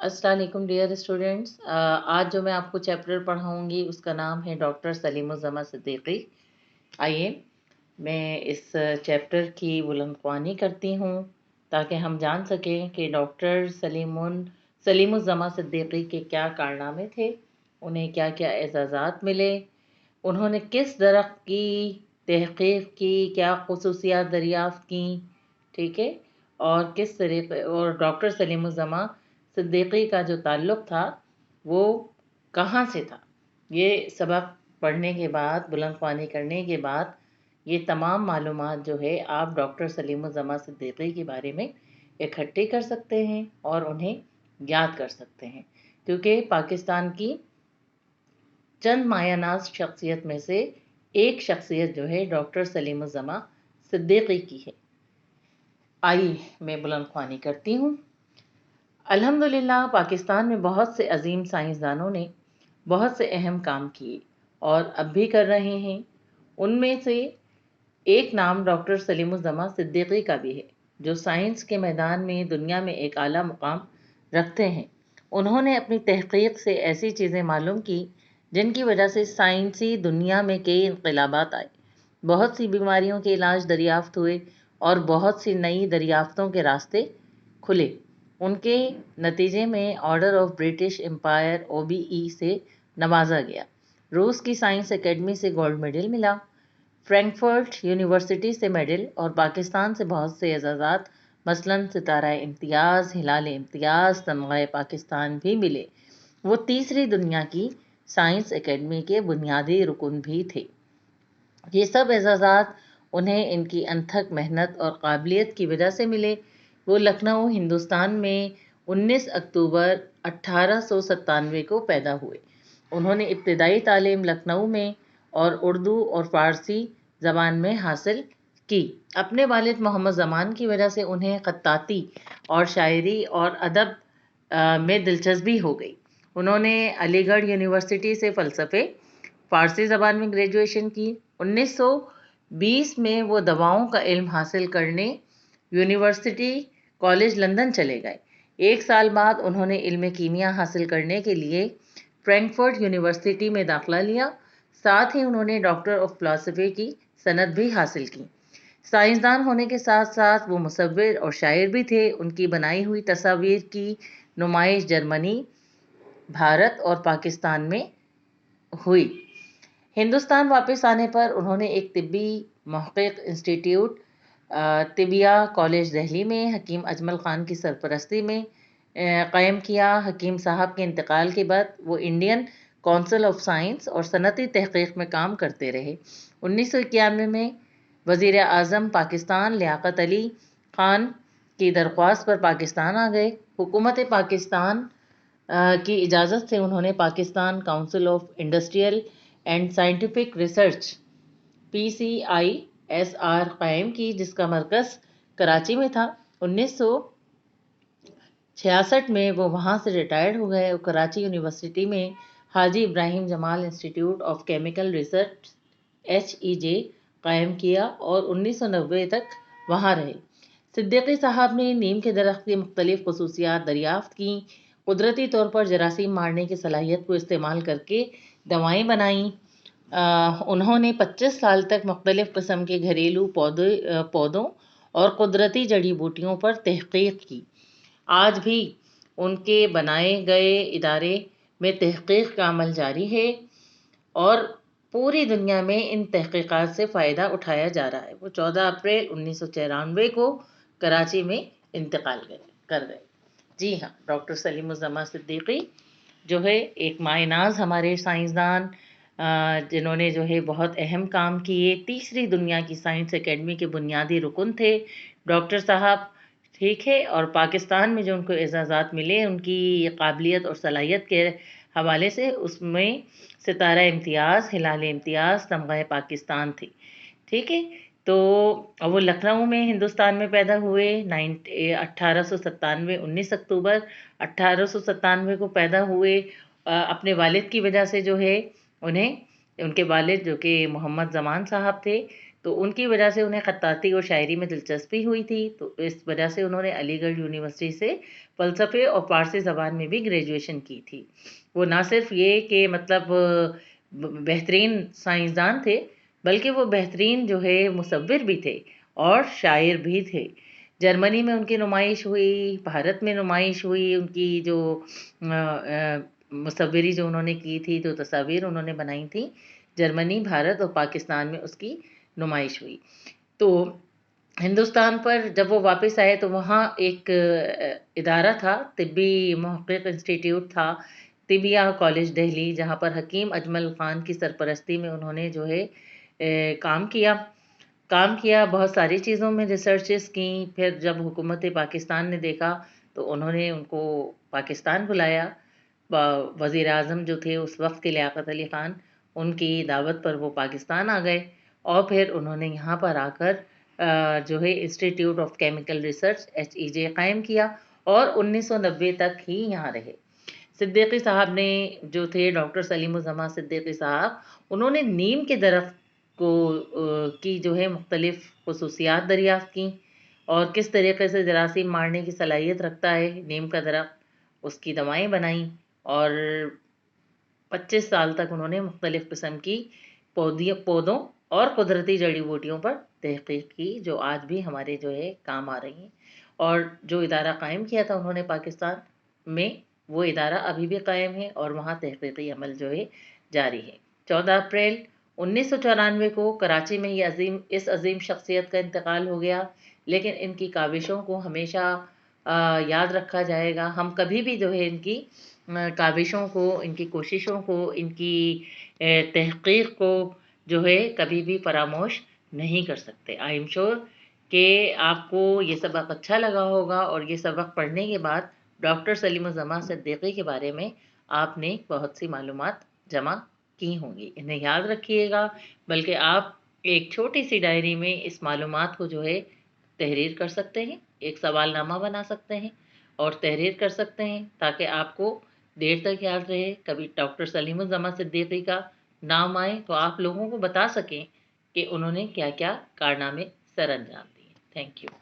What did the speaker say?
अस्सलाम वालेकुम dear students. आज जो मैं आपको चैप्टर पढ़ाऊंगी उसका नाम है डॉक्टर सलीमुज़्ज़मा सिद्दीकी। आइए मैं इस चैप्टर की बुलंदख्वानी करती हूँ ताकि हम जान सकें कि डॉक्टर सलीमुज़्ज़मा सिद्दीकी के क्या कारनामे थे, उन्हें क्या क्या एजाज़ात मिले, उन्होंने किस दरख्त की तहक़ीक़ की, क्या ख़ुसूसियात दरियाफ़्त की, ठीक है। और किस तरीके और डॉक्टर सलीमुज़्ज़मा सिद्दीकी का जो ताल्लुक़ था वो कहाँ से था। ये सबक पढ़ने के बाद, बुलंदख्वानी करने के बाद, ये तमाम मालूमात जो है आप डॉक्टर सलीमुज़्ज़मा सिद्दीकी के बारे में इकट्ठी कर सकते हैं और उन्हें याद कर सकते हैं, क्योंकि पाकिस्तान की चंद मायानाज़ शख्सियत में से एक शख्सियत जो है डॉक्टर सलीमुज़्ज़मा सिद्दीकी की है। आइए मैं बुलंदख्वानी करती हूँ। अल्हम्दुलिल्लाह पाकिस्तान में बहुत से अजीम साइंसदानों ने बहुत से अहम काम किए और अब भी कर रहे हैं। उनमें से एक नाम डॉक्टर सलीमुज़्ज़मा सिद्दीकी का भी है, जो साइंस के मैदान में दुनिया में एक आला मुकाम रखते हैं। उन्होंने अपनी तहक़ीक़ से ऐसी चीज़ें मालूम की जिनकी वजह से साइंसी दुनिया में कई इनक़लाबात आए, बहुत सी बीमारियों के इलाज दरियाफ़्त हुए और बहुत सी नई दरियाफ़्तों के रास्ते खुले। उनके नतीजे में order of British Empire OBE से नवाजा गया, रूस की साइंस एकेडमी से गोल्ड मेडल मिला, फ्रैंकफर्ट यूनिवर्सिटी से मेडल और पाकिस्तान से बहुत से एजाज़ात मसलन सितारा इम्तियाज़, हिलाल इम्तियाज़, तमग़ा पाकिस्तान भी मिले। वो तीसरी दुनिया की साइंस एकेडमी के बुनियादी रुकन भी थे। ये सब एजाज़ात उन्हें इनकी अनथक मेहनत और काबिलियत की वजह से मिले। वो लखनऊ हिंदुस्तान में 19 अक्टूबर 1897 को पैदा हुए। उन्होंने इब्तदाई तालीम लखनऊ में और उर्दू और फ़ारसी ज़बान में हासिल की। अपने वालिद मोहम्मद ज़मान की वजह से उन्हें ख़त्ताती और शायरी और अदब में दिलचस्पी हो गई। उन्होंने अलीगढ़ यूनिवर्सिटी से फ़लसफ़े फ़ारसी ज़बान में ग्रेजुएशन की। 1920 में वो दवाओं का इल्म हासिल करने यूनिवर्सिटी कॉलेज लंदन चले गए। एक साल बाद उन्होंने इल्म कीमिया हासिल करने के लिए फ्रैंकफर्ट यूनिवर्सिटी में दाखिला लिया। साथ ही उन्होंने डॉक्टर ऑफ फ़िलासफ़ी की सनद भी हासिल की। साइंसदान होने के साथ साथ वो मुसव्विर और शायर भी थे। उनकी बनाई हुई तस्वीर की नुमाइश जर्मनी, भारत और पाकिस्तान में हुई। हिंदुस्तान वापस आने पर उन्होंने एक तिब्बी महक़ीक़ इंस्टीट्यूट तिबिया कॉलेज दिल्ली में हकीम अजमल ख़ान की सरपरस्ती में क़ायम किया। हकीम साहब के इंतकाल के बाद वो इंडियन काउंसिल ऑफ साइंस और सनती तहक़ीक़ में काम करते रहे। 1991 में वज़ीर आज़म पाकिस्तान लियाक़त अली ख़ान की दरख्वास्त पर पाकिस्तान आ गए। हुकूमत पाकिस्तान की इजाज़त से उन्होंने Pakistan council of industrial and scientific research PCISR कायम की, जिसका मरकज़ कराची में था। 1966 में वो वहाँ से रिटायर्ड हो गए और कराची यूनिवर्सिटी में Haji Ibrahim Jamal institute of chemical research HEJ कायम किया और 1990 तक वहाँ रहे। सिद्दीकी साहब ने नीम के दरख्त की मुख्तलिफ़ ख़ुसूसियात दरियाफ़्त की। कुदरती तौर पर जरासीम मारने की सलाहियत को इस्तेमाल करके दवाएं बनाईं। उन्होंने 25 साल तक मुख्तलिफ़ किस्म के घरेलू पौधों और कुदरती जड़ी बूटियों पर तहक़ीक़ की। आज भी उनके बनाए गए इदारे में तहक़ीक़ का अमल जारी है और पूरी दुनिया में इन तहक़ीक़ात से फ़ायदा उठाया जा रहा है। वो 14 अप्रैल 1994 को कराची में इंतकाल कर गए। जी हाँ, डॉक्टर सलीमुज़्ज़मा सिद्दीकी जो है एक मायनाज़ हमारे साइंसदान, जिन्होंने जो है बहुत अहम काम किए। तीसरी दुनिया की साइंस एकेडमी के बुनियादी रुकन थे डॉक्टर साहब, ठीक है। और पाकिस्तान में जो उनको एजाज़ात मिले उनकी काबिलियत और सलाहियत के हवाले से, उसमें सितारा इम्तियाज़, हिलाल इम्तियाज़, तमग़ा पाकिस्तान थी, ठीक है। तो वो लखनऊ में हिंदुस्तान में पैदा हुए। 1897 19 अक्टूबर 1897 को पैदा हुए। अपने वालिद की वजह से जो है उन्हें, उनके वालिद जो कि मोहम्मद ज़मान साहब थे, تو ان کی وجہ سے انہیں خطاطی اور شاعری میں دلچسپی ہوئی تھی، تو اس وجہ سے انہوں نے علی گڑھ یونیورسٹی سے فلسفے اور فارسی زبان میں بھی گریجویشن کی تھی۔ وہ نہ صرف یہ کہ مطلب بہترین سائنسدان تھے، بلکہ وہ بہترین جو ہے مصور بھی تھے اور شاعر بھی تھے۔ جرمنی میں ان کی نمائش ہوئی، بھارت میں نمائش ہوئی، ان کی جو مصوری جو انہوں نے کی تھی، جو تصاویر انہوں نے بنائی تھیں، جرمنی، بھارت اور پاکستان میں اس کی نمائش ہوئی۔ تو ہندوستان پر جب وہ واپس آئے تو وہاں ایک ادارہ تھا، طبی محقق انسٹیٹیوٹ تھا، طبیہ کالج دہلی، جہاں پر حکیم اجمل خان کی سرپرستی میں انہوں نے جو ہے کام کیا بہت ساری چیزوں میں ریسرچز کیں۔ پھر جب حکومت پاکستان نے دیکھا تو انہوں نے ان کو پاکستان بلایا۔ وزیر اعظم جو تھے اس وقت کے لیاقت علی خان، ان کی دعوت پر وہ پاکستان آ گئے اور پھر انہوں نے یہاں پر آ کر جو ہے institute of chemical research HEJ قائم کیا اور 1990 تک ہی یہاں رہے۔ صدیقی صاحب نے جو تھے ڈاکٹر سلیم الزماں صدیقی صاحب، انہوں نے نیم کے درخت کو کی جو ہے مختلف خصوصیات دریافت کیں اور کس طریقے سے جراثیم مارنے کی صلاحیت رکھتا ہے نیم کا درخت، اس کی دوائیں بنائیں اور 25 سال تک انہوں نے مختلف قسم کی پودوں اور قدرتی جڑی بوٹیوں پر تحقیق کی، جو آج بھی ہمارے جو ہے کام آ رہی ہیں۔ اور جو ادارہ قائم کیا تھا انہوں نے پاکستان میں، وہ ادارہ ابھی بھی قائم ہے اور وہاں تحقیقی عمل جو ہے جاری ہے۔ 14 اپریل 1994 کو کراچی میں اس عظیم شخصیت کا انتقال ہو گیا، لیکن ان کی کاوشوں کو ہمیشہ یاد رکھا جائے گا۔ ہم کبھی بھی جو ہے ان کی کاوشوں کو، ان کی کوششوں کو، ان کی تحقیق کو جو ہے کبھی بھی فراموش نہیں کر سکتے۔ آئی ایم شور کہ آپ کو یہ سبق اچھا لگا ہوگا اور یہ سبق پڑھنے کے بعد ڈاکٹر سلیم الزماں صدیقی کے بارے میں آپ نے بہت سی معلومات جمع کی ہوں گی۔ انہیں یاد رکھیے گا، بلکہ آپ ایک چھوٹی سی ڈائری میں اس معلومات کو جو ہے تحریر کر سکتے ہیں، ایک سوال نامہ بنا سکتے ہیں اور تحریر کر سکتے ہیں تاکہ آپ کو دیر تک یاد رہے۔ کبھی ڈاکٹر سلیم الزماں صدیقی کا نام آئے تو آپ لوگوں کو بتا سکیں کہ انہوں نے کیا کیا کارنامے سر انجام دیے۔ Thank you.